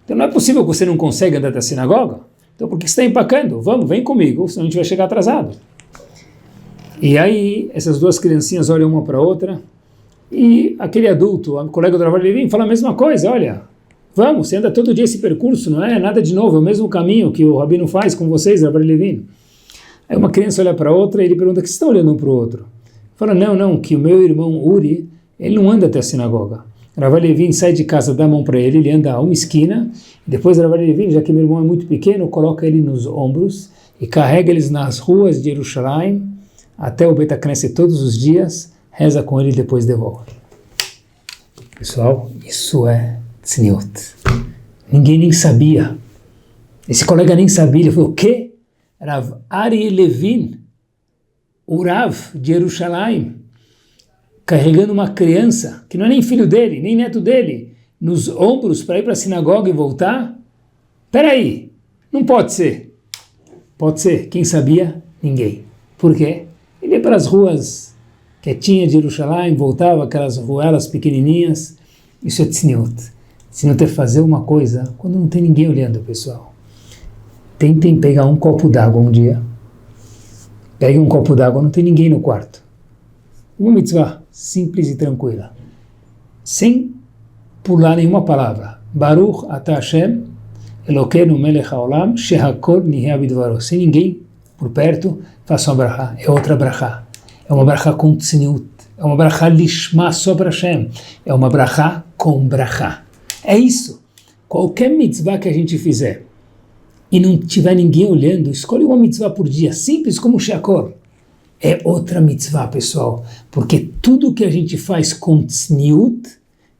Então não é possível que você não consiga andar até a sinagoga? Então por que você está empacando? Vamos, vem comigo, senão a gente vai chegar atrasado. E aí, essas 2 criancinhas olham uma para a outra, e aquele adulto, o colega do Rav Levin, fala a mesma coisa, olha, vamos, você anda todo dia esse percurso, não é nada de novo, é o mesmo caminho que o Rabino faz com vocês, Rav Levin. Aí uma criança olha para a outra e ele pergunta, o que vocês estão olhando um para o outro? Fala, não, que o meu irmão Uri, ele não anda até a sinagoga. Rav Levin sai de casa, dá a mão para ele anda a uma esquina, e depois Rav Levin, já que meu irmão é muito pequeno, coloca ele nos ombros e carrega eles nas ruas de Jerusalém até o Beit HaKnesset todos os dias, reza com ele e depois devolve. Pessoal, isso é tzniut. Ninguém nem sabia. Esse colega nem sabia. Ele falou, o quê? Rav Ari Levin, o Rav de Jerusalém, carregando uma criança, que não é nem filho dele, nem neto dele, nos ombros para ir para a sinagoga e voltar? Peraí, não pode ser. Pode ser. Quem sabia? Ninguém. Por quê? Ele ia para as ruas quietinha de Jerusalém, voltava aquelas ruelas pequenininhas. Isso é tzniut. Tzniut é fazer uma coisa quando não tem ninguém olhando, pessoal. Tentem pegar um copo d'água um dia. Pegue um copo d'água, não tem ninguém no quarto. Uma mitzvah simples e tranquila. Sem pular nenhuma palavra. Baruch atah Hashem, Elokeinu melech haolam, shehakol nihya bidvaro. Sem ninguém por perto, faça uma brachá. É outra brachá. É uma brachá com tzniut. É uma brachá lishma só para Hashem. É uma brachá com brachá. É isso. Qualquer mitzvah que a gente fizer e não tiver ninguém olhando, escolhe uma mitzvah por dia, simples como o Sheakor. É outra mitzvah, pessoal. Porque tudo que a gente faz com tzniut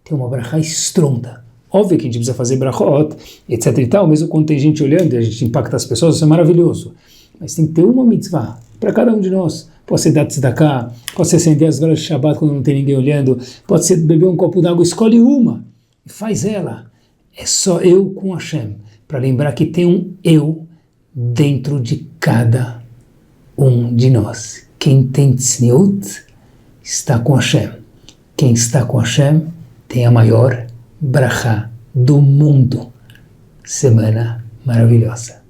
tem uma brachá estronda. Óbvio que a gente precisa fazer brachot, etc e tal, mesmo quando tem gente olhando e a gente impacta as pessoas, isso é maravilhoso. Mas tem que ter uma mitzvah para cada um de nós. Pode ser dar tzedakah, pode ser acender as velas de Shabbat quando não tem ninguém olhando, pode ser beber um copo d'água, escolhe uma e faz ela. É só eu com Hashem, para lembrar que tem um eu dentro de cada um de nós. Quem tem tzniut está com Hashem. Quem está com Hashem tem a maior brachá do mundo. Semana maravilhosa.